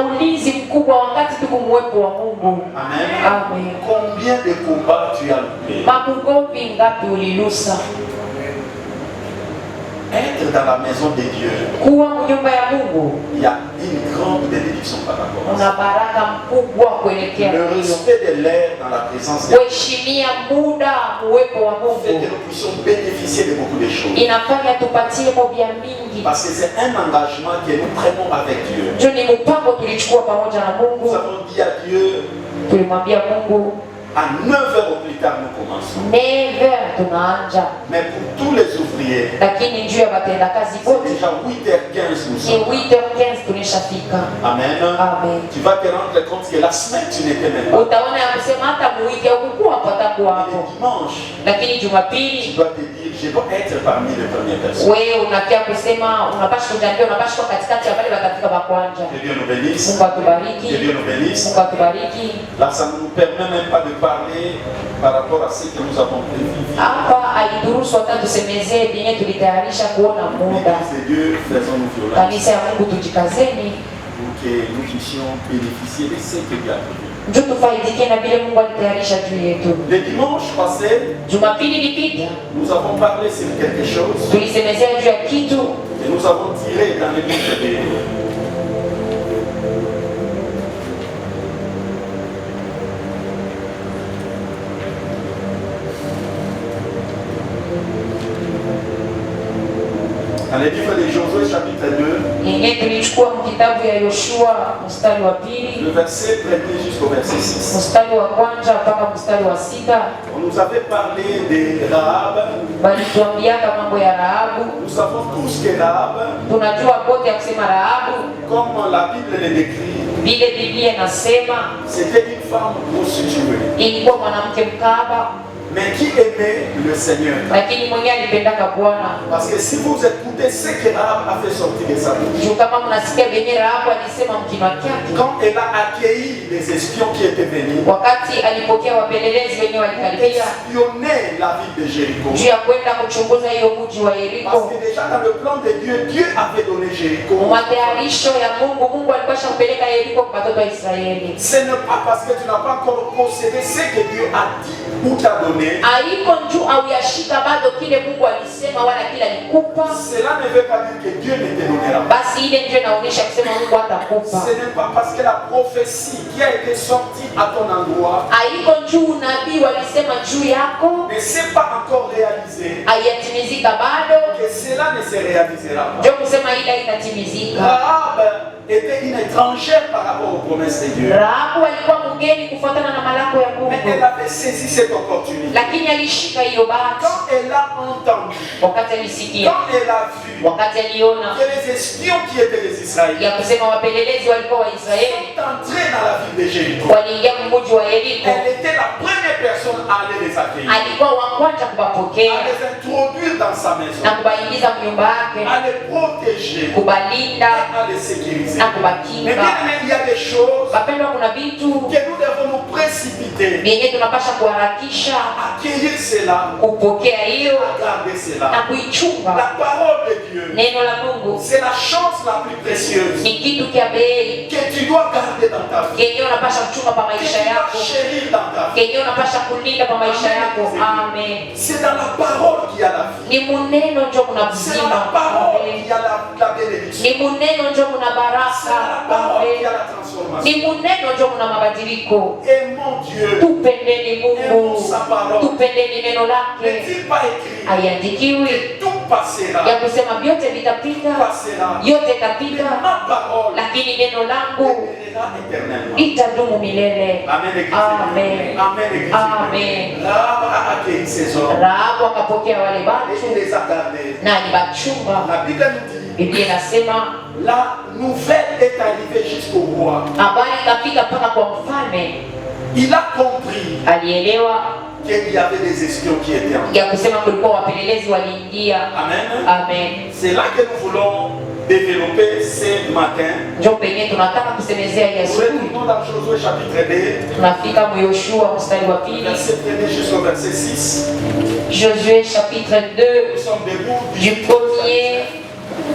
kuna ulinzi mkubwa wakati tuko uwepo wa Mungu. Amen. Amen. Combien de combats tu as loupé? Magomvi ngapi ulilusa? Être dans la maison de Dieu, Kuwa nyumba ya Mungu, il y a une grande bénédiction par rapport à una ça. baraka mkubwa kuelekea Le hilo. respect de l'air dans la présence de Dieu Kuheshimia muda uwepo wa fait que Mungu nous puissions bénéficier de beaucoup de choses. inafanya tupatie mobia mingi. Parce que c'est un engagement que nous prenons avec Dieu. Juu ni mpango tulichukua pamoja na Nous Mungu. avons dit à Dieu, Tulimwambia Mungu à 9h au plus tard nous commençons. 9h tunaanja, Mais pour tous les ouvriers, lakini juu ya batenda kazi c'est wote déjà 8h15 nous ni sommes. 8h15 tunashafika. Amen. Amen. Tu vas te rendre compte que la semaine tu n'étais même pas. Utaona ya kusema hata muwiki haukuwa pata Et hapo, le dimanche, lakini tu Jumapili dois te dire, je dois être parmi les premières personnes. wewe unakia kusema unapaswa kujiambia, unapaswa katikati ya wale watafika wa kwanza. Que Dieu nous bénisse. Mungu atubariki. Que Dieu nous bénisse. Mungu atubariki. Là, ça ne nous permet même pas de parler par rapport à ce que nous avons prévu. Hapa haidurusu hata tusemezee vyenye tulitayarisha kuona muda. L'Église de Dieu, faisons-nous violence Kanisa ya Mungu tujikazeni, pour que nous puissions bénéficier de ce que Dieu a prévu. njoo tufaidike na vile Mungu alitayarisha juu yetu. Le dimanche passé, Jumapili ilipita nous avons parlé sur quelque chose tulisemezea juu ya kitu et nous avons tiré dans le livre de dans le livre de Josué chapitre 2, yenye tulichukua kitabu ya Yoshua mstari wa pili le verset 1er jusqu'au verset 6. mstari wa kwanza mpaka mstari wa sita. On nous avait parlé de Rahab. Balituambiaka mambo ya Rahabu. Nous savons tous que Rahab, Tunajua kote ya kusema Rahabu, comme la Bible le décrit, vile Biblia inasema c'était une femme prostituée, ilikuwa mwanamke mkaba, mais qui aimait le Seigneur. lakini mwenyewe alipendaka Bwana. Parce que si vous écoutez ce que Rahab a fait sortir de sa bouche, Juu kama mnasikia venye Rahabu alisema mkinywa chake, quand elle a accueilli les espions qui étaient venus, wakati alipokea wapelelezi wenyewe walikaribia espionner la ville de Jéricho. juu ya kwenda kuchunguza hiyo mji wa Parce Yeriko. que déjà dans le plan de Dieu, Dieu avait donné Jéricho. Matayarisho ya Mungu, Mungu alikuwa kupeleka Yeriko kwa watoto wa Israeli. Ce n'est pas parce que tu n'as pas encore possédé ce que Dieu a dit ou t'a donné. Haiko njuu au yashika bado kile Mungu alisema wala kile alikupa. Cela ne veut pas dire que Dieu ne te donnera pas. Basi ile ndio inaonyesha kusema Mungu atakupa. Ce n'est pas parce que la prophétie qui a été sortie à ton endroit Haiko njuu nabii walisema juu yako ne s'est pas encore réalisé hayatimizika bado, que cela ne se réalisera pas. ndio kusema ile haitatimizika. Rahab était une étrangère par rapport aux promesses de Dieu. Rahabu alikuwa mgeni kufuatana na malango ya Mais elle Mungu, avait saisi cette opportunité. lakini alishika hiyo bahati Quand elle a entendu, wakati alisikia, quand elle a vu wakati aliona que les espions qui étaient les Israéliens ya kusema wapelelezi walikuwa Waisraeli sont entrés dans la ville de Jéricho, waliingia mji wa Yeriko, elle était la première personne à aller les accueillir, alikuwa wa kwanza à kuwapokea les introduire dans sa maison, na kubaingiza mnyumba yake, à les protéger, kubalinda à les sécuriser. na Mais kubakinga. bien aimé, il y a des choses Wapendwa, kuna vitu que nous devons nous précipiter vyenye tunapasha kuharakisha à accueillir cela, kupokea hiyo à garder na cela. kuichunga. La parole de Dieu, Neno la Mungu c'est la chance la plus précieuse ni kitu kia bei que tu dois garder dans ta vie, kenye unapasha kuchunga pa que tu maisha dois yako, chérir dans ta vie. kenye unapasha kulinda pa maisha yako. Amen. C'est dans la parole qu'il y a la vie. Ni muneno njo kuna C'est dans la parole qu'il y uzima. a la bénédiction. Ni muneno njo kuna C'est dans la baraka. parole qu'il y a Amen. la transformation. Ni muneno njo kuna mabadiliko. Aimons Dieu. Tupendeni Aimons Mungu, sa parole. tupendeni neno lake. N'est-il pas écrit Haiandikiwi que tout passera, ya kusema vyote vitapita, passera, yote mais itapita, ma parole lakini neno langu demeurera éternellement. itadumu milele. Amen, Église. Amen. Amen, Église. Amen. Rahab a accueilli ces hommes Rahabu akapokea wale et il watu les a gardés. na alibachunga. La Bible nous dit, Biblia inasema la nouvelle est arrivée jusqu'au roi. habari ikafika mpaka kwa mfalme, Il a compris alielewa qu'il y avait des espions qui étaient en ya kusema kulikuwa wapelelezi waliingia. Amen. Amen. C'est là que nous voulons développer ce matin. Njo penye tunataka kusemezea hii Nous asubuhi. retournons dans Josué chapitre 2, Tunafika mu Yoshua mstari wa pili, verset 1er jusqu'au verset 6. Josué chapitre 2 Nous sommes debout du premier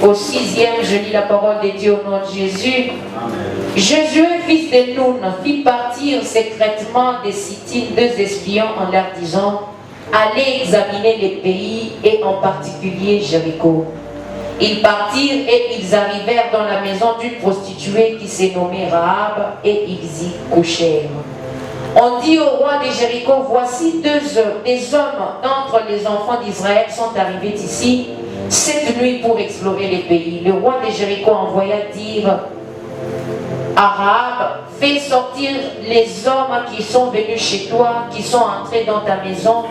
Au 6e, je lis la parole de Dieu au nom de Jésus. Amen. Josué, fils de Nun, fit partir secrètement des Sittim 2 espions en leur disant: allez examiner les pays et en particulier Jéricho. Ils partirent et ils arrivèrent dans la maison d'une prostituée qui s'est nommée Rahab et ils y couchèrent. On dit au roi de Jéricho: voici des hommes d'entre les enfants d'Israël sont arrivés ici cette nuit pour explorer les pays. Le roi de Jéricho envoya dire à Rahab: fais sortir les hommes qui sont venus chez toi, qui sont entrés dans ta maison,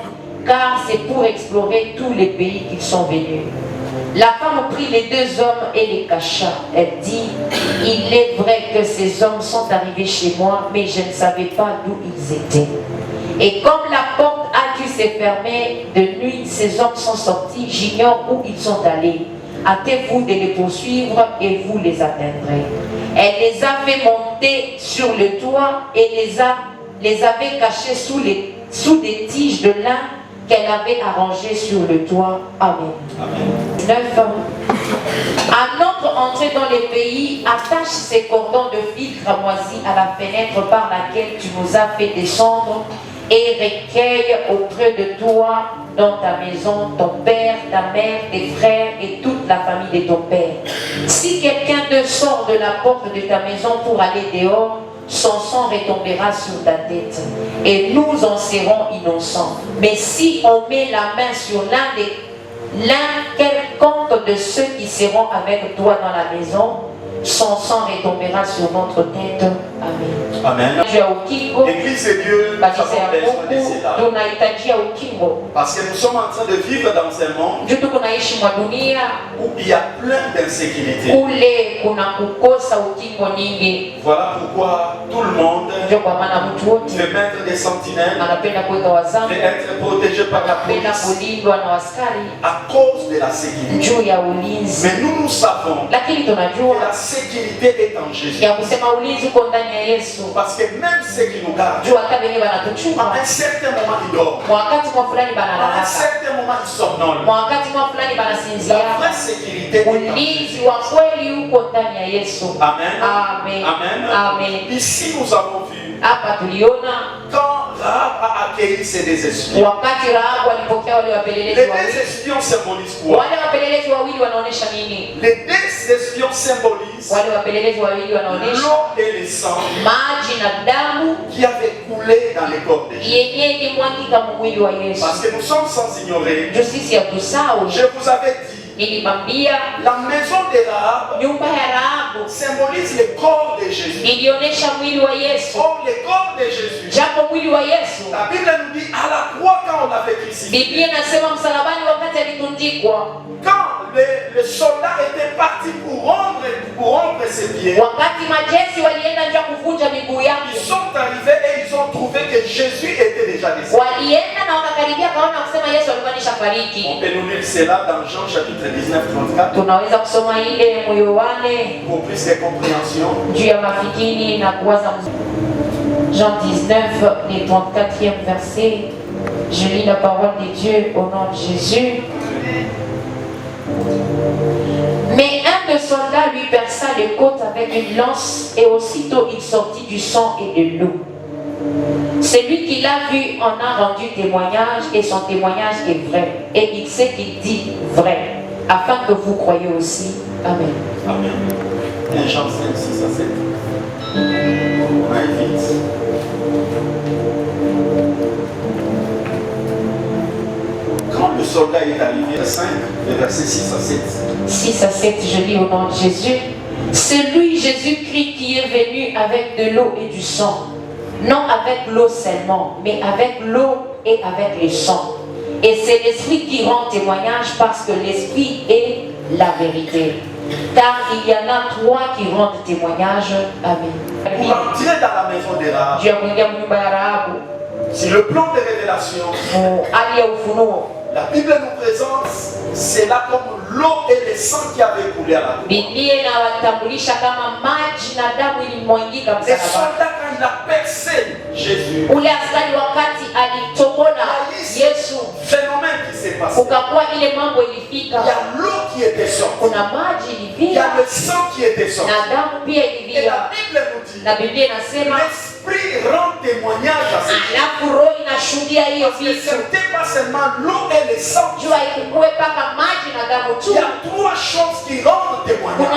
car c'est pour explorer tous les pays qu'ils sont venus. La femme prit les 2 hommes et les cacha. Elle dit: il est vrai que ces hommes sont arrivés chez moi, mais je ne savais pas d'où ils étaient. Et comme la porte a dû se fermer de nuit, ces hommes sont sortis, j'ignore où ils sont allés. Hâtez-vous de les poursuivre et vous les atteindrez. Elle les a fait monter sur le toit et les avait cachés sous des tiges de lin qu'elle avait arrangées sur le toit. Amen. Amen. 9. À notre entrée dans les pays, attache ces cordons de fil cramoisis à la fenêtre par laquelle tu nous as fait descendre et recueille auprès de toi dans ta maison ton père, ta mère, tes frères et toute la famille de ton père. Si quelqu'un te sort de la porte de ta maison pour aller dehors, son sang retombera sur ta tête et nous en serons innocents. Mais si on met la main sur l'un quelconque de ceux qui seront avec toi dans la maison, son sang retombera sur notre tête. Amen. Amen. Église de Dieu, nous avons besoin de cela. Parce que nous sommes en train de vivre dans un monde où il y a plein d'insécurité. Voilà pourquoi tout le monde veut mettre des sentinelles, veut être protégé par la police à cause de la sécurité. Mais nous savons que la sécurité est en Jésus. Parce que même ceux qui nous gardent, à un certain moment ils dorment, à un certain moment ils somnolent. La vraie sécurité est en Jésus. Amen. Amen. Amen. Ici nous avons vu quand Rahab a accueilli ses 2 espions. Les 2 espions symbolisent quoi? Les 2 espions symbolisent l'eau et le sang qui avait coulé dans les corps de Jésus. Parce que nous sommes sans ignorer, je vous avais dit, la maison de Rahab symbolise le corps de Jésus. Or, le corps de Jésus, la Bible nous dit à la croix quand on l'avait crucifié. Quand les soldats étaient partis pour rompre ses pieds, ils sont arrivés et ils ont trouvé que Jésus était déjà décédé. On peut nous lire cela dans Jean chapitre 19, 34 pour plus de compréhension. Jean 19, le 34e verset. Je lis la parole de Dieu au nom de Jésus. Mais un des soldats lui perça les côtes avec une lance et aussitôt il sortit du sang et de l'eau. Celui qui l'a vu en a rendu témoignage et son témoignage est vrai. Et il sait qu'il dit vrai, afin que vous croyiez aussi. Amen. Amen. 1 Jean 5, 6 à 7. On aille vite. Quand le soldat est arrivé à 5, le verset 6 à 7. 6 à 7, je lis au nom de Jésus. C'est lui, Jésus-Christ, qui est venu avec de l'eau et du sang. Non avec l'eau seulement, mais avec l'eau et avec le sang. Et c'est l'Esprit qui rend témoignage parce que l'Esprit est la vérité. Car il y en a 3 qui rendent témoignage. Amen. Pour entrer dans la maison de Rahab, c'est le plan de révélation. La Bible nous présente cela comme l'eau et le sang qui avaient coulé à la croix. Les soldats, quand il a percé Jésus, il y a un phénomène qui s'est passé. Il y a l'eau qui était sorti. Il y a le sang qui était sorti. Et la Bible nous dit, l'Esprit rend témoignage à ces choses. Parce que ce n'était pas seulement l'eau et le sang. Il y a trois choses qui rendent témoignage.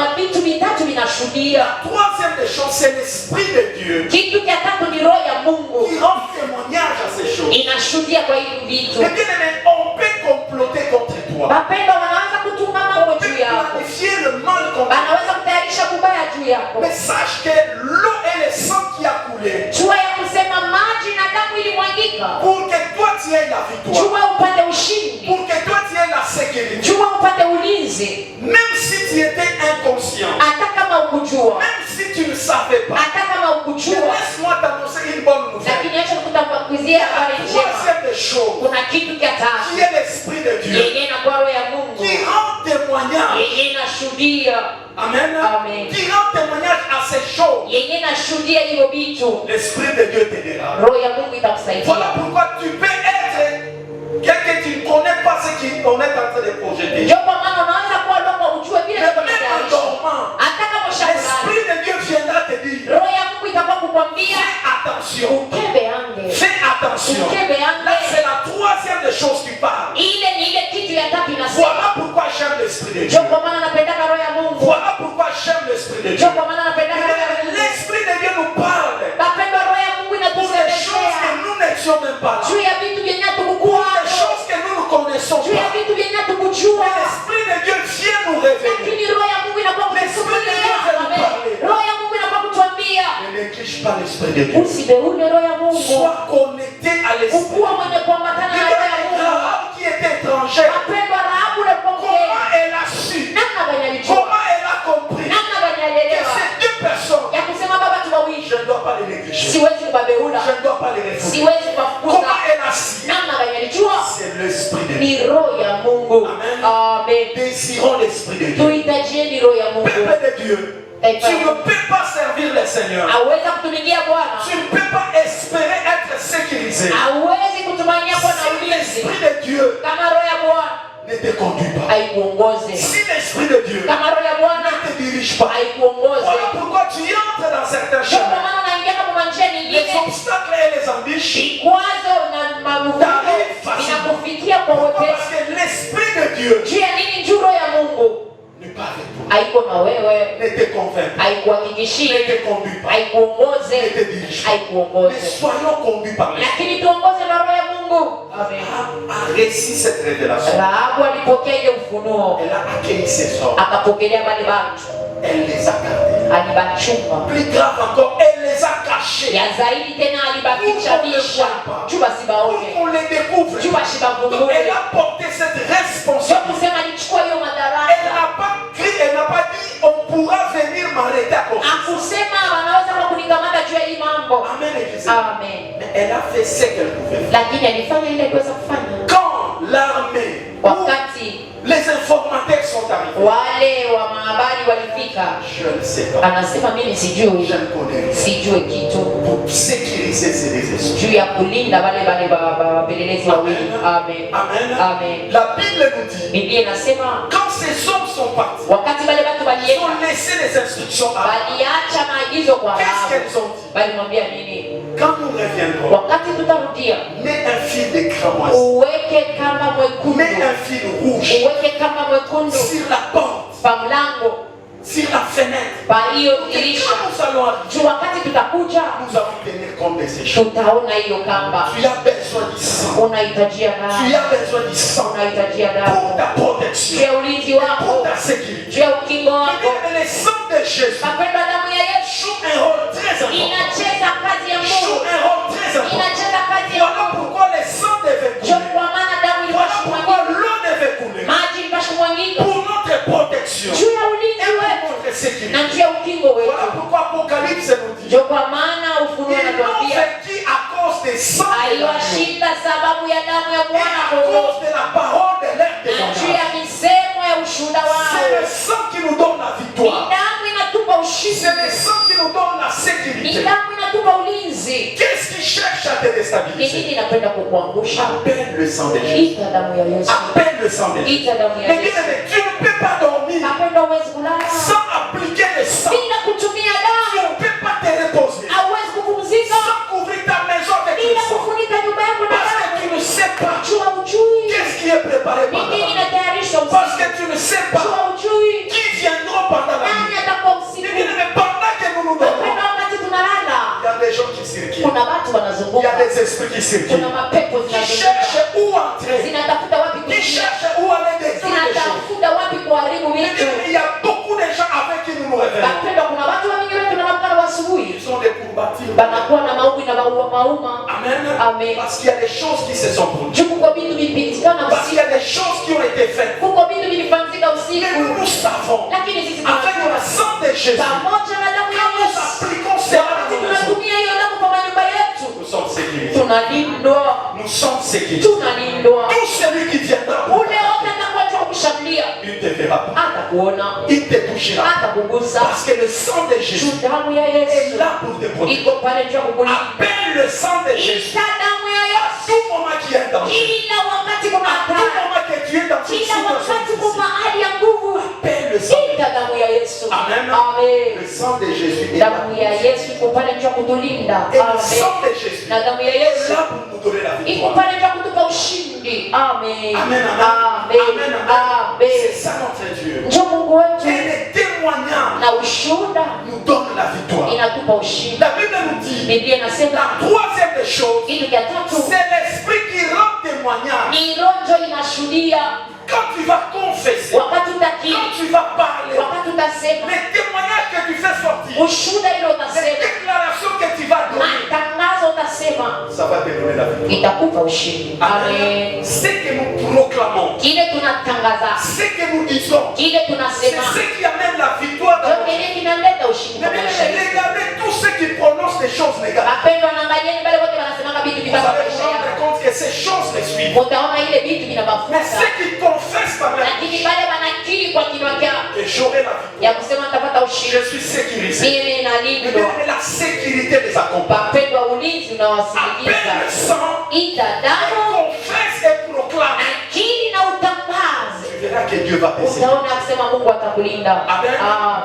La troisième des choses, c'est l'Esprit de Dieu qui rend témoignage à ces choses. Mais bien aimé, on peut comploter contre toi. On peut planifier le mal contre toi. Mais sache que l'eau et le sang qui a coulé, pour que toi tu aies la victoire, pour que toi tu aies la sécurité, même si tu étais inconscient, même si tu ne savais pas, laisse-moi t'annoncer une bonne nouvelle. La troisième des choses, qui est l'Esprit de Dieu, qui rend témoignage. Amen. Qui rend témoignage à ces choses. L'Esprit de Dieu t'aidera. Voilà pourquoi tu peux être quelqu'un qui ne connaît pas ce qu'on est en train de projeter. Mais même en dormant, l'Esprit de Dieu viendra te dire, fais attention. Fais attention. Là, c'est la troisième des choses qui parle. Voilà pourquoi j'aime l'Esprit de Dieu. Voilà pourquoi j'aime l'Esprit de Dieu. L'Esprit de Dieu nous parle pour des choses que nous n'étions même pas là. Pour des choses que nous ne connaissons pas. L'Esprit de Dieu vient nous révéler. L'Esprit de Dieu vient nous parler. Ne néglige pas l'Esprit de Dieu. Sois connecté à l'Esprit. Rahab qui était étrangère, comment elle a su, comment elle a compris que ces deux personnes, je ne dois pas les négliger, je ne dois pas les réfléchir. Comment elle a su? C'est l'Esprit de Dieu. Amen. Désirons l'Esprit de Dieu. Peuple de Dieu, tu ne peux pas servir le Seigneur. Tu ne peux pas espérer être sécurisé si l'Esprit de Dieu ne te conduit pas. Si l'Esprit de Dieu ne te dirige pas. Voilà pourquoi tu entres dans certains chemins. Les obstacles et les embûches t'arrivent facilement. Pourquoi? Parce que l'Esprit de Dieu n'est pas avec toi. Ne te convainc pas. Ne te conduis pas. Ne te dirige pas. Mais soyons conduits par l'Esprit. Rahab a réussi cette révélation. Elle a accueilli ses hommes. Elle les a gardés. Plus grave encore, elle les a cachés. Pour qu'on les découvre. Donc elle a porté cette responsabilité. Elle n'a pas dit on pourra venir m'arrêter à cause de ça. Amen. Mais elle a fait ce qu'elle pouvait faire. Quand l'armée, les informateurs sont arrivés, je ne sais pas. Je ne connais rien. Pour sécuriser ces désespoirs. Amen. La Bible nous dit, quand ces hommes sont partis, ils ont laissé les instructions à qu'est-ce qu'elles ont dit? Quand nous reviendrons, mets un fil de cramoisi, mets un fil rouge sur la porte, sur la fenêtre. Quand nous allons arriver, nous allons tenir compte de ces choses. Tu as besoin du sang. Tu as besoin du sang pour ta protection et pour ta sécurité. Mais le sang de Jésus joue un rôle très important. Joue un rôle très important. Voilà pourquoi le sang devait couler. Voilà pourquoi l'eau devait couler. Pour notre protection et pour notre sécurité. Voilà pourquoi Apocalypse nous dit, ils l'ont vaincu à cause des sangs et à cause de la parole de leur témoignage. C'est le sang qui nous donne la victoire. C'est le sang qui nous donne la sécurité. Qu'est-ce qui cherche à te déstabiliser, appelle le sang de Jésus. Appelle le sang de Jésus. Mais bien aimé, tu ne peux pas dormir sans appliquer le sang. Tu ne peux pas te reposer sans couvrir ta maison avec le sang. Parce que tu ne sais pas qu'est-ce qui est préparé pendant la nuit. Parce que tu ne sais pas qui viendra pendant la nuit. Mais pendant que nous nous dormons, il y a des gens qui circulent. Il y a des esprits qui circulent. Qui cherchent où entrer. Qui cherchent où aller détruire les choses. Il y a beaucoup de gens avec qui nous nous réveillons. Ils sont des combattants. Amen. Parce qu'il y a des choses qui se sont produites. Parce qu'il y a des choses qui ont été faites. Mais nous savons, avec le sang de Jésus, quand nous appliquons cela dans nos maisons, nous sommes sécurisés. Nous sommes sécurisés. Tout celui qui viendra, il ne te verra pas. Il ne te touchera pas. Parce que le sang de Jésus est là pour te protéger. Appelle le sang de Jésus. À tout moment qu'il y a un danger, à tout moment que tu es dans une situation difficile, appelle le sang de Jésus. Amen. Le sang de Jésus est là pour nous. Et le sang de Jésus est là pour nous donner la victoire. Amen. C'est ça notre Dieu. Et les témoignages nous donnent la victoire. La Bible nous dit, la troisième des choses, c'est l'esprit qui rend témoignage. Quand tu vas confesser, quand tu vas parler, les témoignages que tu fais sortir, les déclarations que tu vas donner, ça va te donner la victoire. Amen. Ce que nous proclamons, ce que nous disons, c'est ce qui amène la victoire dans notre vie. Regardez tous ceux qui prononcent des choses négatives. Vous allez vous rendre compte que ces choses les suivent. Mais ceux qui confessent par la bouche que j'aurai la victoire, je suis sécurisé. Mais la sécurité les accompagne. Appelle le sang et confesse et proclame. Tu verras que Dieu va t'aider. Amen.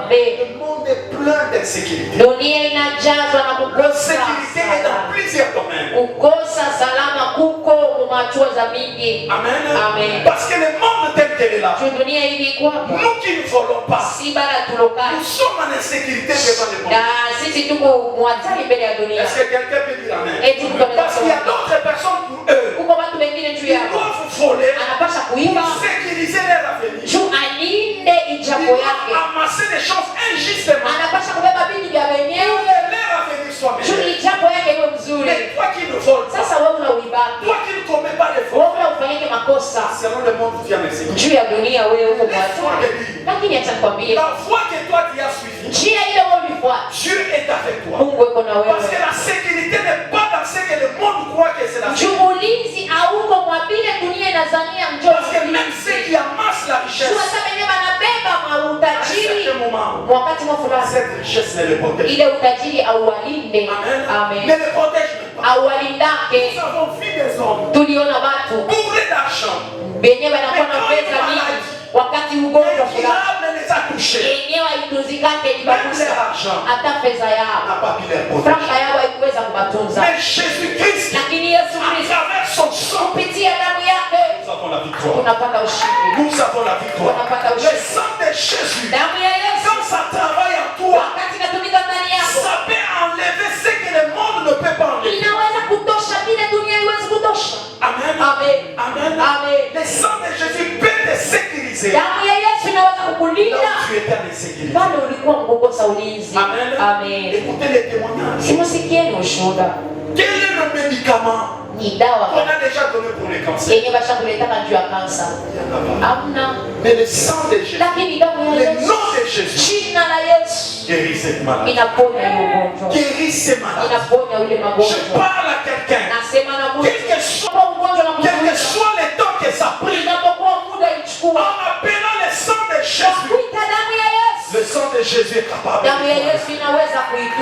Le monde est plein d'insécurité. L'insécurité est dans plusieurs domaines. Amen. Parce que le monde tel qu'il est là, nous qui ne volons pas, nous sommes en insécurité devant le monde. Est-ce que quelqu'un peut dire amen? Parce qu'il y a d'autres personnes pour eux, ils doivent voler pour sécuriser leur avenir. Ils doivent amasser des choses injustement pour que leur avenir soit meilleur. Mais toi qui ne voles pas, toi qui ne commets pas les fautes, selon le monde, tu as l'insécurité. La foi que toi tu as suivie, Dieu est avec toi. Parce que la sécurité n'est pas dans ce que le monde croit que c'est la sécurité. Parce que même ceux qui amassent la richesse, à certain moment, cette richesse ne le protège pas. Ne le protège pas. Nous avons vu des hommes bourrés d'argent. Mais quand il les a touchés, même leur argent n'a pas pu les protéger. Mais Jésus-Christ, à travers son sang, nous avons la victoire. Nous avons la victoire. Le sang de Jésus, quand ça travaille en toi, ça peut enlever ce que le monde ne peut pas enlever. Amen. Le sang de Jésus peut te sécuriser. Là où tu étais en insécurité. Amen. Écoutez les témoignages. Quel est le médicament qu'on a déjà donné pour le cancer? Mais le sang de Jésus, le nom de Jésus, guérit cette maladie. Guérit ces maladies. Je parle à quelqu'un. Quel que soit le temps que ça prie, en appelant le sang de Jésus, le sang de Jésus est capable de tout.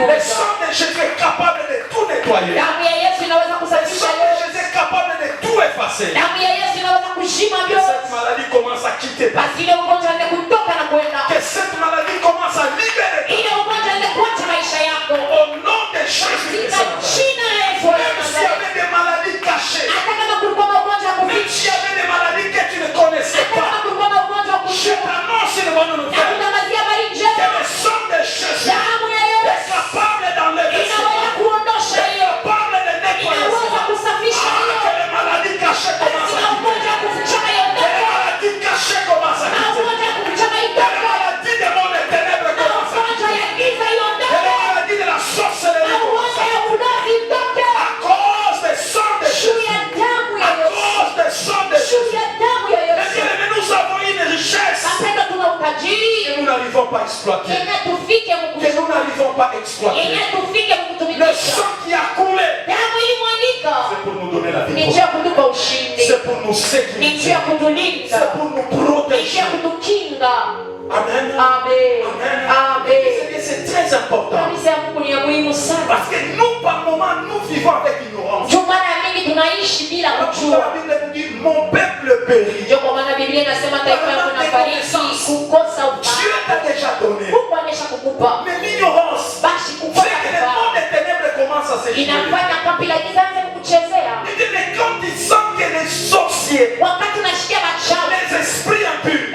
Le sang de Jésus est capable de tout nettoyer. effacer. Que cette maladie commence à quitter ta vie. Que cette maladie commence à libérer ta vie. Au nom de Jésus de Nazareth. Même s'il y avait des maladies cachées, même s'il y avait des maladies que tu ne connaissais pas, je t'annonce une bonne nouvelle. Que le sang de Jésus est capable d'enlever cela, est capable de nettoyer cela. Que les maladies cachées commencent à quitter. Que les maladies cachées commencent à quitter. Que les maladies des mondes des ténèbres commencent à quitter. Que les maladies de la sorcellerie commencent à quitter. À cause des sangs de Jésus. À cause des sangs de Jésus. Mais nous avons une richesse que nous n'arrivons pas à exploiter. Que nous n'arrivons pas à exploiter. Le sang qui a coulé, c'est pour nous donner la victoire. C'est pour nous sécuriser. C'est pour nous protéger. Amen. Amen. C'est très important. Parce que nous, par moment, nous vivons avec ignorance. La Bible nous dit, mon peuple périt. Dieu t'a déjà donné. Mais l'ignorance fait que le monde des ténèbres commence à s'échouer. Il dit, mais quand ils sentent que les sorciers, les esprits impurs,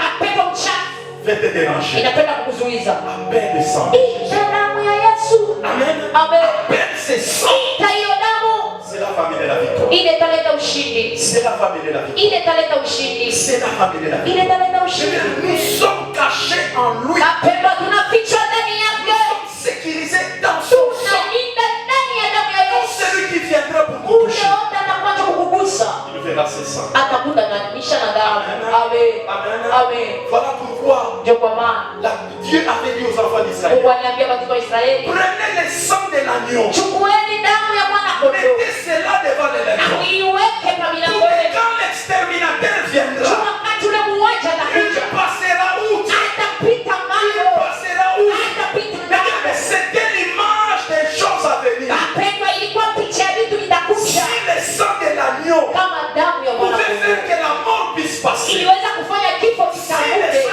veulent te déranger, appelle le sang. Amen. Appelle ce sang. C'est la famille de la victoire. C'est la famille de la victoire. C'est la famille de la victoire. Nous sommes cachés en lui. Nous sommes sécurisés dans son sang. Celui qui viendra pour nous toucher, il verra ses sangs. Amen. Voilà pourquoi Dieu avait dit aux enfants d'Israël, prenez le sang de l'agneau, mettez cela devant l'élément, pour que quand l'exterminateur viendra, il passera outre. Mais c'était l'image des choses à venir. Si le sang de l'agneau pouvait faire que la mort puisse passer, si le sang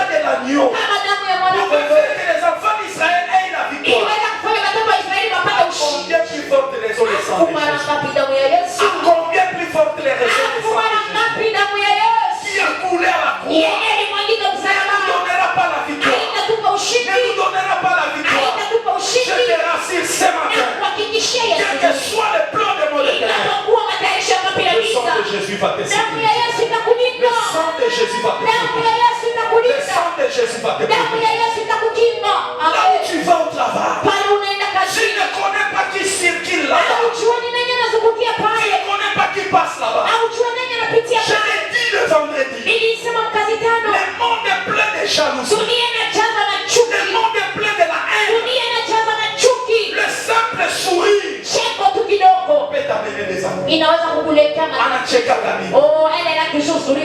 de l'agneau pouvait faire que les enfants d'Israël aient la victoire, combien plus forte raison le sang de Jésus? À combien plus forte les raisons du sang de Jésus qui a coulé à la croix ne nous donnera pas la victoire? Ne nous donnera pas la victoire. Je te rassure ce matin, quel que soit le plan de mon éternel, le sang de Jésus va te sécuriser. Le sang de Jésus va te protéger. Le sang de Jésus va te protéger. Là où tu vas au travail, tu ne connais pas qui circule là-bas, tu ne connais pas qui passe là-bas. Je l'ai dit le vendredi, le monde est plein de jalousie, le monde est plein de la haine. Le simple sourire peut t'amener des amis. Anacheka kamini.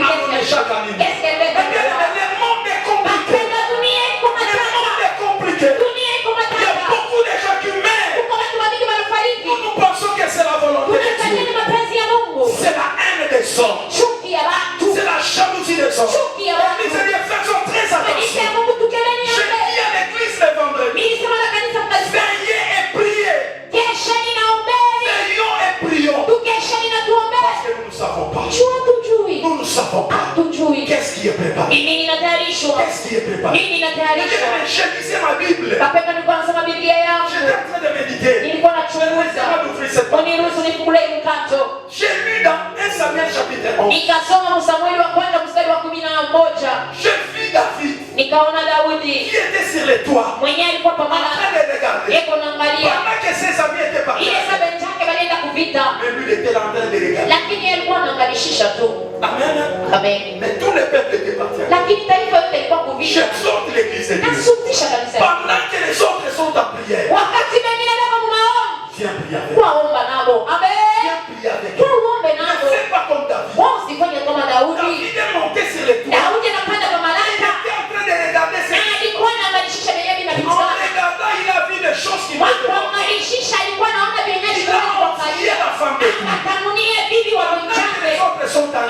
Anaonyesha kamini. Le monde est compliqué. Le monde est compliqué. Il y a beaucoup de gens qui meurent. Nous pensons que c'est la volonté de Dieu. C'est la haine des hommes. C'est la jalousie des hommes. L'église et les frères sont très attention. Je dis à l'église le vendredi, veillez et priez. Veillons et prions. Parce que nous ne savons pas. Nous ne savons pas. Qu'est-ce qui est préparé? Qu'est-ce qui est préparé? Je lisais ma Bible. J'étais en train de méditer. J'ai lu dans 1 Samuel chapitre 11. Je vis David qui était sur les toits en train de regarder. Pendant que ses amis étaient partis, mais lui était en train de regarder. Amen. Mais tous les peuples étaient partis. J'exhorte l'église de Dieu. Pendant que les autres sont en prière, viens prier avec eux. Viens prier avec eux. Ne fais pas comme David. David est monté sur les toits. Il était en train de regarder ses filles. En regardant, il a vu des choses qui m'ont été. Il a envié la femme de Dieu. Pendant que les autres sont en train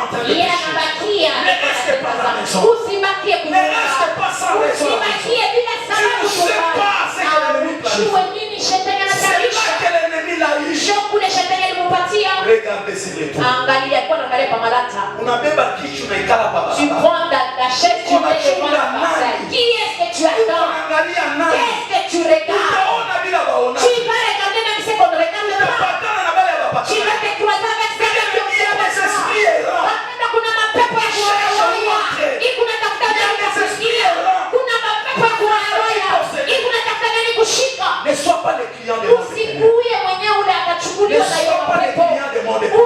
en train de pécher. Ne restez pas à la maison. Ne restez pas sans raison. Tu ne sais pas ce que l'ennemi planifie. C'est là que l'ennemi l'a eu. Regardez sur les toits. Tu prends la chaise, tu mets devant la personne. Qui est-ce que tu attends? Qu'est-ce que tu regardes? Tu vas regarder même ce qu'on ne regarde pas. Tu vas te croiser avec ça. Ne sois pas les clients de mon éternel. Ne sois pas les clients de mon éternel.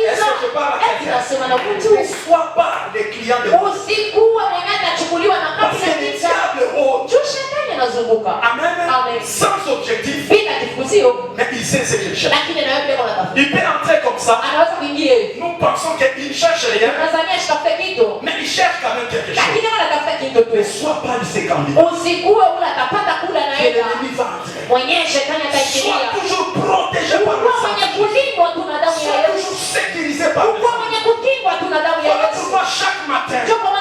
Est-ce que je parle à quelqu'un? Ne sois pas les clients de mon éternel. Parce que le diable rôde. Amen. Sans objectif. Mais il sait ce qu'il cherche. Il peut entrer comme ça. Nous pensons qu'il ne cherche rien. Mais il cherche quand même quelque chose. Ne sois pas de ces candidats. Que l'ennemi va entrer. Sois toujours protégé par le sang. Sois toujours sécurisé par le sang. Voilà pourquoi chaque matin, quand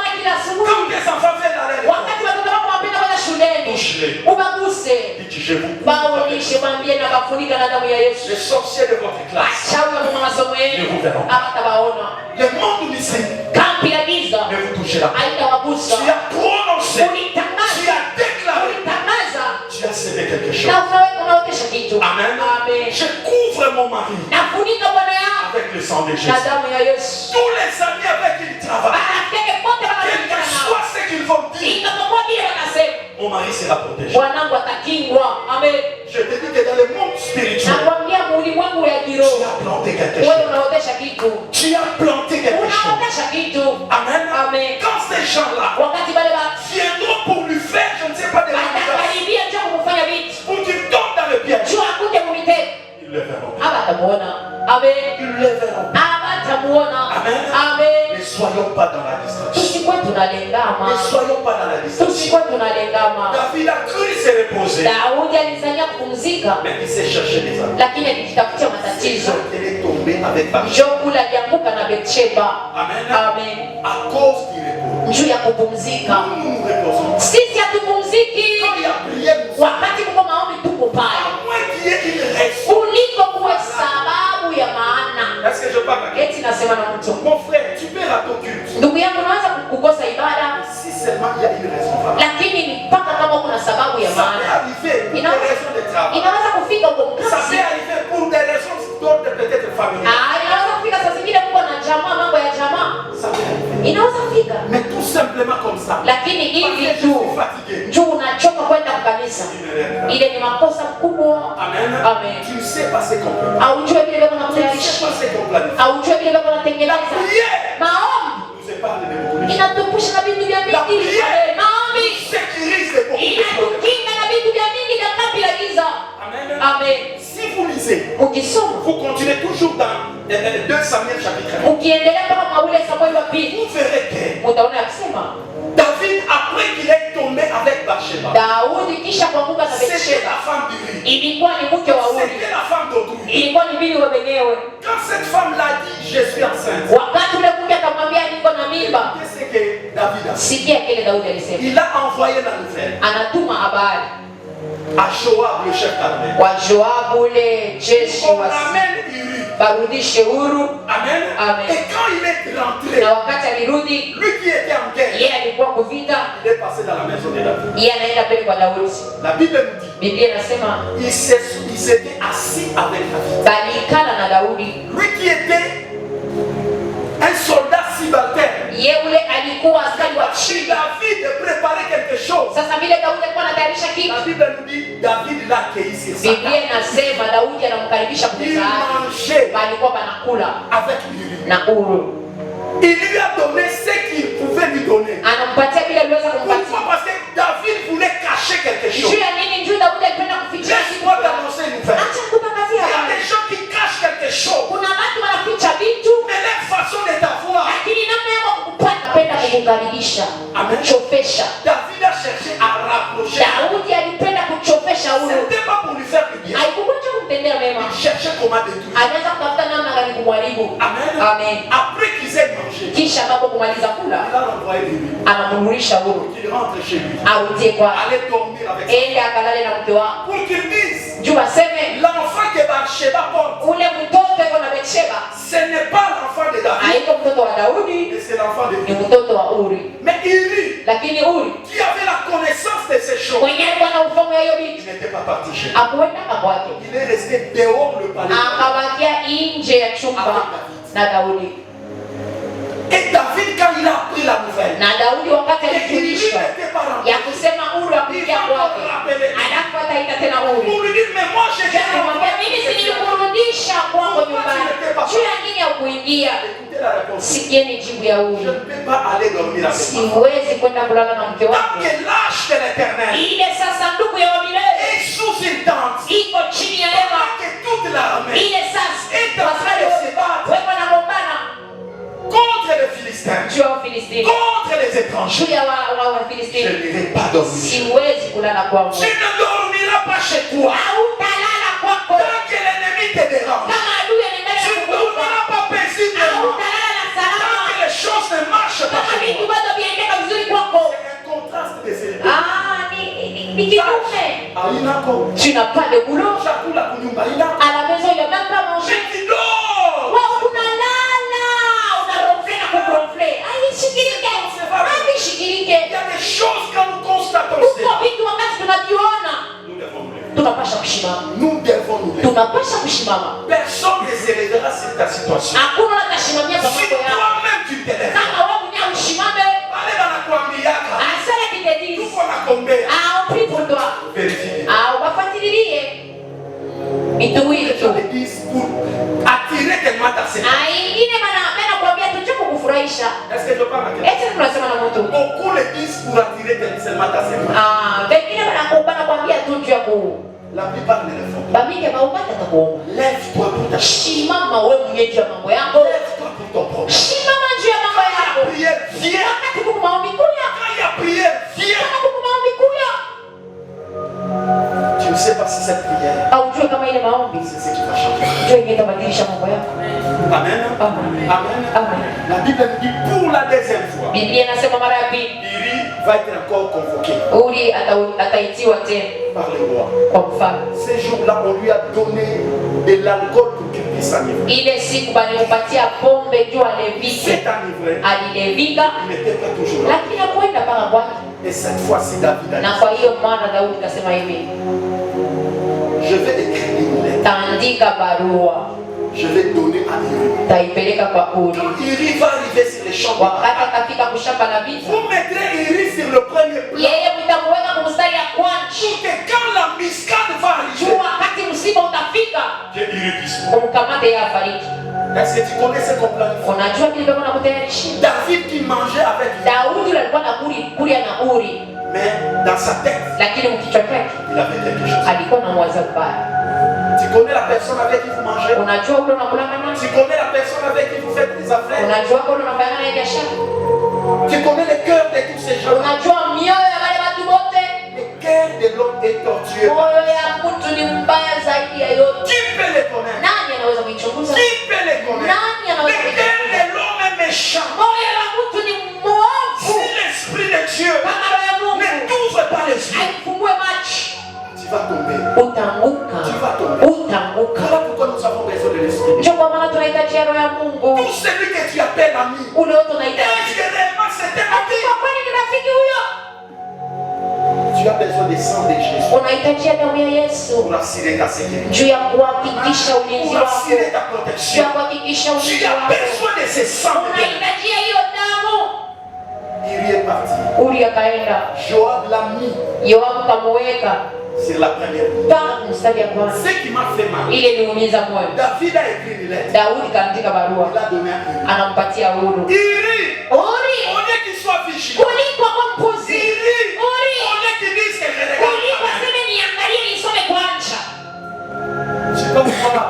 les enfants viennent à l'école, touche-les. Dites, je vous couvre. Les sorciers de votre classe ne vous verront pas. Le monde ici ne vous touchera pas. Tu as prononcé, tu as déclaré, tu as cédé quelque chose. Amen. Je couvre mon mari avec le sang de Jésus. Tous les amis avec qui il travaille, quel que soit ce qu'ils vont dire, mon mari sera protégé. Je te dis que dans le monde spirituel, tu as planté quelque chose. Tu as planté quelque chose. Amen. Quand ces gens-là viendront pour lui faire, je ne sais pas de pour qu'il tombe dans le piège, ils le verront. Ils le verront. Amen. Ne soyons pas dans la distraction. Ne soyons pas dans la distraction. David a cru se reposer. Mais il s'est cherché des amis. Il est tombé avec Bathsheba. Amen. À cause du repos. Nous nous reposons. Quand il y a prière, à moins qu'il y ait une raison. Est-ce que je parle à quelqu'un? Mon frère, tu peux rater au culte. Si seulement il y a une raison. Ça peut arriver pour des raisons de travail. Ça peut arriver pour des raisons d'autres peut-être familiales. Ça peut arriver. Mais tout simplement comme ça. Parce que je suis fatigué. Amen. Tu sais passer complètement. Tu sais passer complètement. Nous épargne de beaucoup de choses. La prière sécurise de beaucoup de choses. Amen. Si vous lisez, vous continuez toujours dans 2 Samuel chapitre 1. Vous verrez que David, après qu'il est tombé avec Bathsheba, c'était la femme d'Uri. C'était la femme d'autrui. Quand cette femme l'a dit, je suis enceinte, qu'est-ce que David a fait? Il a envoyé la nouvelle à Joab, le chef d'armée. On ramène Uri. Amen. Et quand il est rentré, lui qui était en guerre, il est passé dans la maison de David. La Bible nous dit, il s'était assis avec David. Lui qui était un soldat subalterne. Si David préparait quelque chose, la Bible nous dit David l'a accueilli sur sa table. Il mangeait avec Uri. Il lui a donné ce qu'il pouvait lui donner. Pourquoi? Parce que David voulait cacher quelque chose. Laisse-moi t'annoncer une nouvelle. Il y a des gens qui cachent quelque chose. Mais leur façon de t'avoir. Amen. David a cherché à rapprocher. C'était pas pour lui faire du bien. Il cherchait comment détruire. kumharibu. Amen. Après qu'ils aient mangé, kisha hapo kumaliza kula, anamrudisha Uru arudie kwa ende akalale na mke wake, juu aseme l'enfant que Bathsheba porte, ule mtoto yuko na Bathsheba, ce n'est pas l'enfant de David, haiko mtoto wa Daudi, c'est l'enfant de ni mtoto wa Uri. Mais Uri, lakini Uri qui avait la connaissance de ces choses, mwenye alikuwa na ufahamu ya hiyo vitu, il n'était pas parti chez lui. hakuenda kwake, Il est resté dehors le palais, akabakia nje ya chumba na Daudi. Et David, quand il a appris la nouvelle, na Daudi wakati alifundishwa ya kusema Uri akuja kwake, alafu ataita tena Uri, akamwambia mimi silikurudisha kwako nyumbani, juu ya nini haukuingia? Sikieni jibu ya Uri, siwezi kwenda kulala na mke wako ile sasa ndugu ya milele iko chini ya hema ile sasa wewe na gombana contre les Philistins, contre les étrangers. Je n'irai pas dormir. Je ne dormirai pas chez toi. Tant que l'ennemi te dérange. Tu ne dormiras pas paisiblement. Tant que les choses ne marchent pas chez toi. C'est un contraste des éléments. Tu n'as pas de boulot. À la maison, il n'y a même pas mangé. Mais tu dors. Il y a des choses quand nous constatons nous devons nous lever. Personne ne se lèvera sur ta situation. Si toi-même tu te lèves, allez dans la Kwambiaka, tout qu'on a combien, vérifie. Pour attirer tes mains à cette. Est-ce que je parle à quelqu'un? Beaucoup le disent pour attirer tes mains à cette. La plupart ne le font pas. Lève-toi pour ta chute. Lève-toi pour ton problème. Quand il y a prière, viens. Quand il y a prière, viens. Tu ne sais pas si cette prière, c'est ce qui va changer. Amen. Amen. La Bible dit pour la deuxième fois, Uri va être encore convoqué par le roi. Ces jours-là, on lui a donné de l'alcool pour qu'il puisse s'enivrer. C'est enivré. Il n'était pas toujours là. Et cette fois-ci, David a dit, je vais écrire une lettre. Je vais donner à Uri. Quand Uri va arriver sur les champs, vous mettrez Uri sur le premier plan. Pour que quand la miscade va arriver, que Uri puisse mourir. Est-ce que tu connais ce qu'on planifie? David qui mangeait avec Uri. Mais dans sa tête, il avait quelque chose. Tu connais la personne avec qui vous mangez? Tu connais la personne avec qui vous faites des affaires? Tu connais le cœur de tous ces gens? Le cœur de l'homme est tortueux. Qui peut les connaître? Qui peut les connaître? Le cœur de l'homme est méchant. Si l'Esprit de Dieu ne t'ouvre pas les yeux, tu vas tomber. Tu vas tomber. Voilà pourquoi nous avons besoin de l'Esprit. Tout celui que tu appelles ami, est-ce que réellement c'est un ami? Tu as besoin des sang de Jésus pour assurer ta sécurité, pour assurer ta protection. Tu as besoin de ce sang de Jésus. Il est parti. Joab l'a mis sur la première ligne. Ce qui m'a fait mal, David a écrit une lettre. Il a donné à Uri. Uri, au lieu qu'il soit vigilant, Uri, au lieu qu'il dise que je regarde, tu peux voir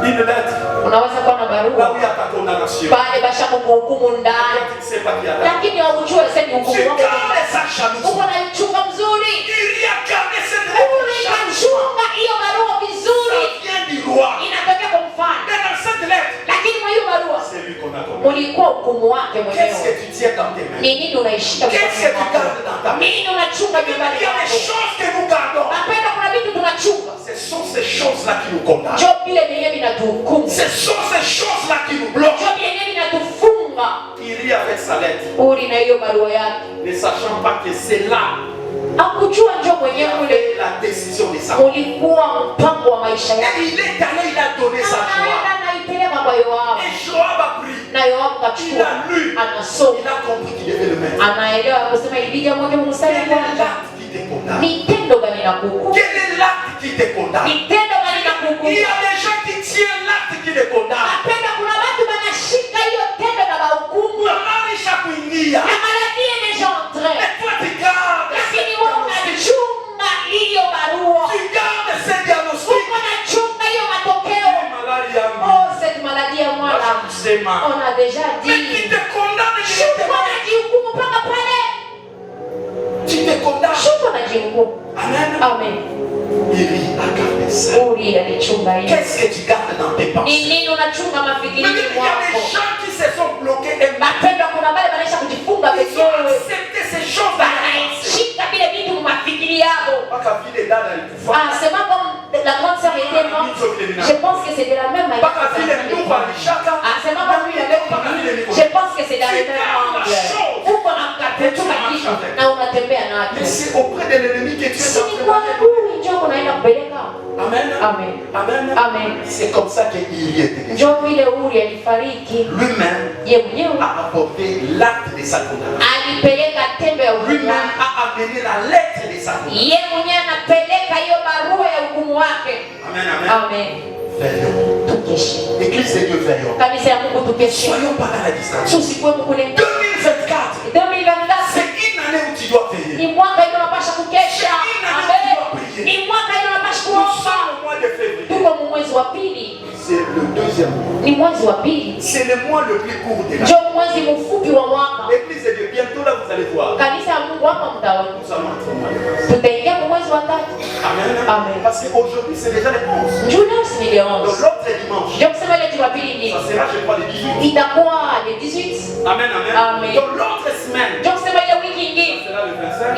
une lettre. Là où il y a ta condamnation. Lakini haujui sasa ni hukumu wako. Uko na mchunga mzuri. Unachunga hiyo barua vizuri. Inatokea kwa mfano. Qu'est-ce que tu tiens dans tes mains? Qu'est-ce que tu gardes dans ta main? Il y a des choses que nous gardons. Ce sont ces choses-là qui nous condamnent. Ce sont ces choses-là qui nous bloquent. Il rit avec sa lettre, ne sachant pas que c'est là la décision de sa vie. Et il est allé, il a donné sa joie. Et Joab a pris. Il a lu. Il a compris qu'il devait le mettre. Quel est l'acte qui te condamne? Quel est l'acte qui te condamne? Il y a des gens qui tiennent l'acte qui les condamne. Et toi tu gardes. Tu gardes ces diagnostics. Oh, cette maladie à moi là, on a déjà dit. Mais tu te condamnes. Tu te condamnes. Amen. Amen. Il a gardé ça. Qu'est-ce que tu gardes dans tes pensées? Mais il y a des gens qui se sont bloqués et ils ont accepté ces choses dans c'est pas comme la grande sœur était morte. Je pense que c'est de la même manière. C'est pas comme lui, je pense que c'est dans le même angle. Où qu'on a capté tout la vie, on a tombé à notre. Mais c'est auprès de l'ennemi que tu es en train de. Amen. Amen. Amen. Amen. C'est comme ça qu'il y était. Lui-même a apporté l'acte de sa condamnation. Lui-même a amené la lettre de sa condamnation. Amen. Amen. Veillons. Église de Dieu, veillons. Soyons pas dans la distraction. 2024. C'est une année où tu dois veiller. C'est le deuxième mois. C'est le mois le plus court de l'année. L'église de Dieu, bientôt là vous allez voir. Nous allons entrer au mois de mars. Amen. Parce qu'aujourd'hui c'est déjà le 11. Donc l'autre dimanche. Ça sera je crois le 18. Amen. Donc l'autre semaine. Ça sera le 25.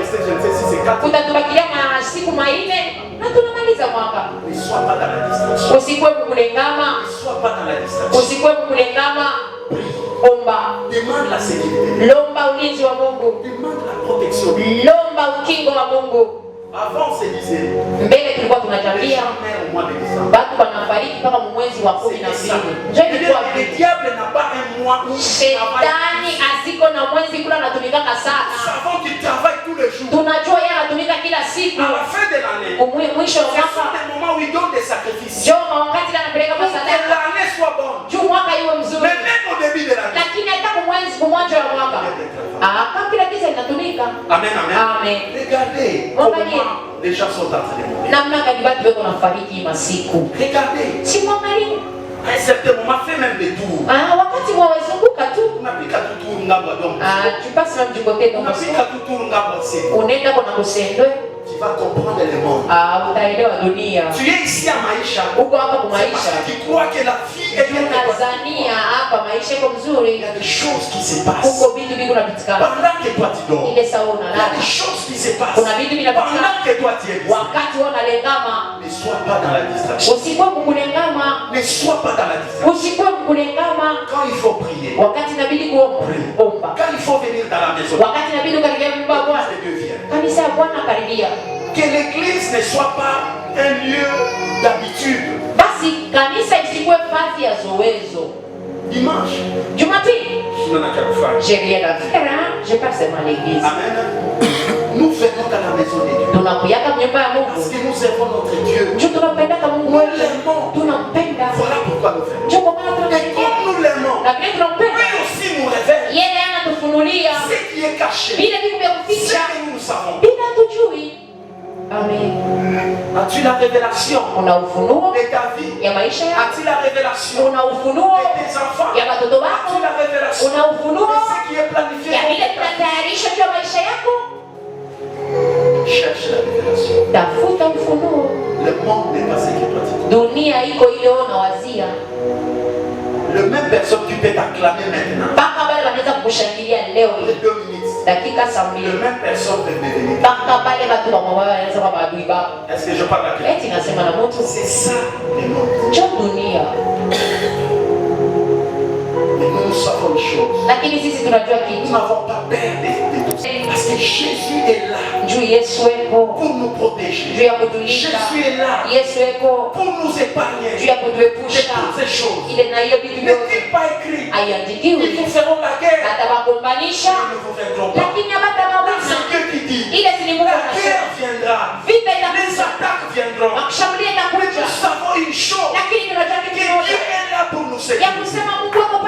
Je ne sais si c'est 4. Ne sois pas dans la distraction. Ne sois pas dans la distraction. Demande la sécurité. Demande la protection. Avant on se disait les gens meurent au mois de décembre. Le diable n'a pas un mois où il travaille. Nous savons qu'il travaille tous les jours. À la fin de l'année, ce sont des moments où il donne des sacrifices. Pour que l'année soit bonne. Mais même au début de l'année. Amen. Regardez comment les gens sont en train de mourir. Regardez. À un certain moment, fait même des tours. On n'a plus qu'à tout tourner. Tu passes même du côté de on n'a plus qu'à tout tourner. Tu vas comprendre les mondes. Tu es ici à Maïcha. Parce que tu crois que la vie est bien. Il y a des choses qui se passent. Pendant que toi tu dors. Il y a des choses qui se passent. Pendant que toi tu es ici. Ne sois pas dans la distraction. Ne sois pas dans la distraction. Quand il faut prier. Prie. Quand il faut venir dans la maison. Que l'église ne soit pas un lieu d'habitude. Dimanche. J'ai rien à faire, hein? Je passe à l'église. Amen. Nous venons dans la maison de Dieu. Parce que nous servons notre Dieu. Nous l'aimons. Voilà pourquoi nous venons. Et comme nous l'aimons, lui aussi nous révèle ce qui est caché. Ce que nous savons. Amen. As-tu la révélation de ta vie? As-tu la révélation de tes enfants? As-tu la révélation de ce qui est planifié? Cherche la révélation. Le monde n'est pas ce que toi tu crois. La même personne qui peut t'acclamer maintenant. Les 2 minutes. La même personne peut devenir. Est-ce que je parle à quelqu'un? C'est ça le monde. Mais nous savons une chose. Nous n'avons pas peur de tout ça. Parce que Jésus est là pour nous protéger. Jésus est là pour nous épargner de toutes ces choses. Il n'est pas écrit. Ils vous feront la guerre. Ils ne vous vaincront pas. C'est Dieu qui dit. La guerre viendra. Les attaques viendront. Mais nous savons une chose. Que Dieu est là pour nous sécuriser.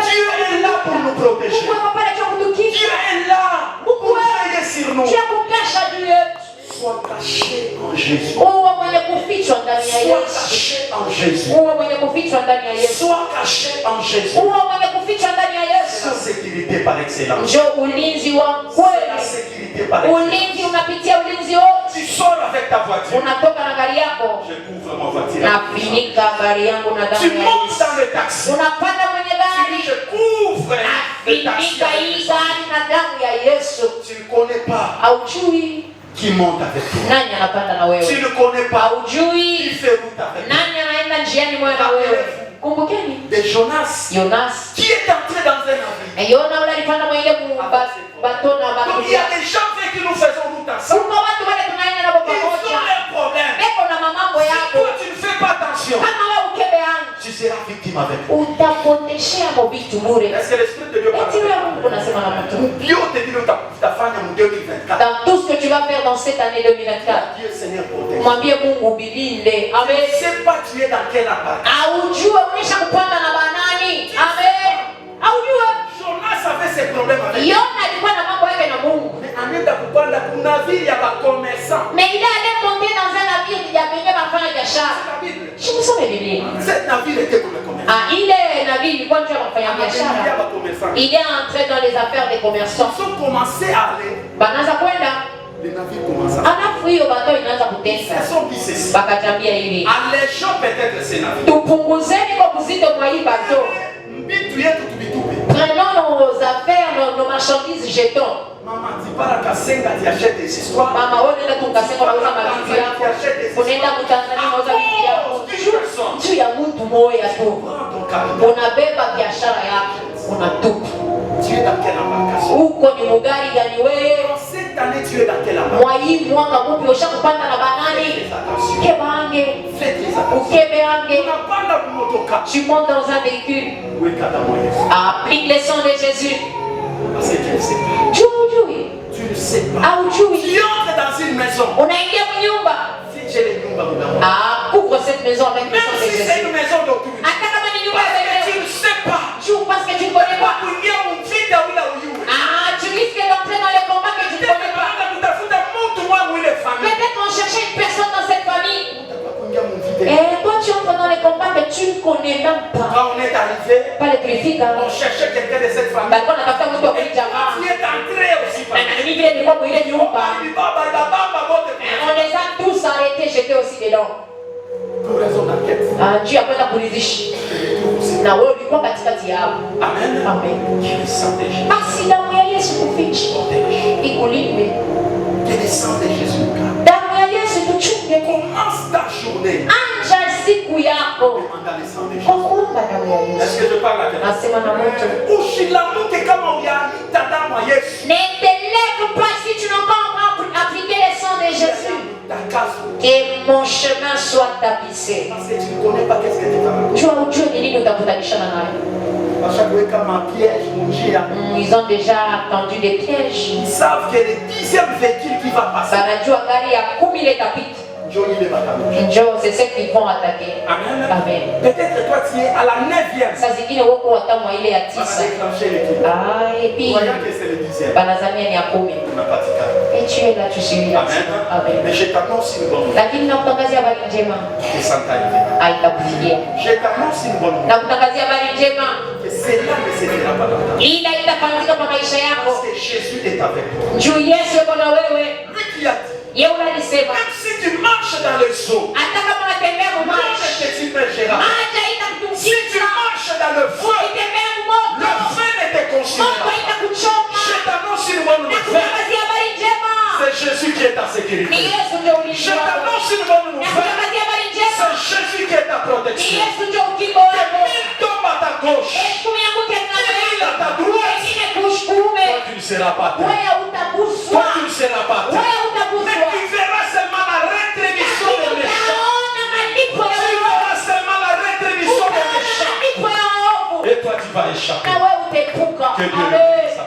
Dieu est là pour nous protéger. Dieu est là pour veiller sur nous. Sois caché en Jésus. Sois caché en Jésus. Sois caché en Jésus. C'est la sécurité par excellence. C'est la sécurité par excellence. Tu sors avec ta voiture. Je couvre ma voiture. Tu montes dans le taxi. Je couvre le taxi. Tu ne connais pas qui monte avec toi. Tu ne connais pas qui fait route avec toi. De Jonas qui est entré dans un navire. Donc il y a des gens avec qui nous faisons route ensemble. Ils ont leurs problèmes. Si toi tu ne fais pas attention, tu seras victime avec eux. Est-ce que l'Esprit de Dieu parle? Dans tout ce que tu vas faire dans cette année 2024, Dieu Seigneur protège. je ne sais pas tu es dans quel appareil. Jonas avait ses problèmes avec Dieu. Mais il est allé monter dans un navire, il a venu ma femme et biashara. Je vous sens Bible. Cet navire était pour le commerçant. Il est navire, quand tu as ma biashara. Il est entré dans les affaires des commerçants. Ils ont commencé à aller. Banaza kwenda. Les navires commencent à aller. Alafu hiyo bato inaanza kutesa. Ils sont dit ceci. Bakatambia hivi. Allégeons peut-être ces navires. Tupunguzeni kwa kuzito kwa hii bato. Prenons nos affaires, nos marchandises, jetons. Maman, tu pars à Kasenga, tu achètes des histoires. Maman, on est là pour Kasenga, on a ma vie. On est là pour Tanzanie, on a ma vie. Tu as mtu moya tu. Unabeba biashara yako, unatupa. Tu es dans quelle embarcation? Uko ni mugari gani wewe? Cette année tu es dans quelle embarcation? Mwai mwaka mupi ushakupanda na banani? Kebange. Fais tes attentions. Ukebeange. Unapanda kumotoka. Tu montes dans un véhicule. Oui, applique les sons de Jésus. Parce que tu ne sais pas. Tu ne sais pas. Tu entres dans une maison. Si j'ai les nyumba, couvre cette maison avec le sang de Jésus. Même si c'est une maison d'autrui. Parce que tu ne sais pas. Parce que tu ne connais pas. Tu risques d'entrer dans les combats que tu ne connais pas. Peut-être qu'on cherchait une personne dans cette famille. Et toi tu entres dans les combats que tu ne connais même pas. Quand on est arrivé, pas les purifiques, on cherchait quelqu'un de cette famille. Tu es entré aussi. On les a tous arrêtés, j'étais aussi dedans. Pour raison d'enquête. Dieu appelle la police. Amen. Amen. Que le sang de Jésus. Basi damu ya Yesu kufiche. Ikulinde. Que le sang de Jésus. Damu ya Yesu tuchunge. Commence ta journée. Anja siku yako. Demande le sang de Jésus. Kuomba damu ya Yesu. Est-ce que je parle à quelqu'un? Nasema na mtu. Ushilamuke kama uyaita damu ya Yesu. Ne te lève pas si tu n'as pas encore appliqué le sang de Jésus. Que mon chemin soit tapissé. Parce que tu ne connais pas qu'est-ce que tu vas. Tu as ujue ni nini utakutanisha nayo. Ils ont déjà tendu des pièges. Ils savent que le 10e véhicule qui va passer. Banajua gari ya 10 litapita. Njoo, c'est ce qu'ils vont attaquer. Amen. Amen. Peut-être toi tu es à la 9e. Saa zingine wako watamwa ile ya 9. Et puis banazamia ni ya 10. Et tu es là, tu suis là. Amen. Mais je t'annonce une bonne nouvelle. Lakini nakutangazia habari njema. Haitakufikia. Je t'annonce une bonne nouvelle. Nakutangazia habari njema. Que cela ne se fera pas dans ta vie. Ila itafanyika kwa maisha yako. Parce que Jésus est avec toi. Juu Yesu yuko na wewe. Lui qui a dit. Yeye alisema. Même si tu marches dans les eaux. Hata kama unatembea kwa maji. L'eau ne t'immergera. Maji haitakutumia. Si tu marches dans le feu ne te consume pas. Je t'annonce une bonne nouvelle. C'est Jésus qui est ta sécurité. Je t'annonce une bonne nouvelle. C'est Jésus qui est ta protection. Il tombe à ta gauche, il à ta droite. Toi, tu ne seras pas terre. Toi, tu ne seras pas terre. Mais tu verras seulement la rétribution des méchants. Tu verras seulement la rétribution des méchants. Et toi, tu vas échapper. Que Dieu le bénisse.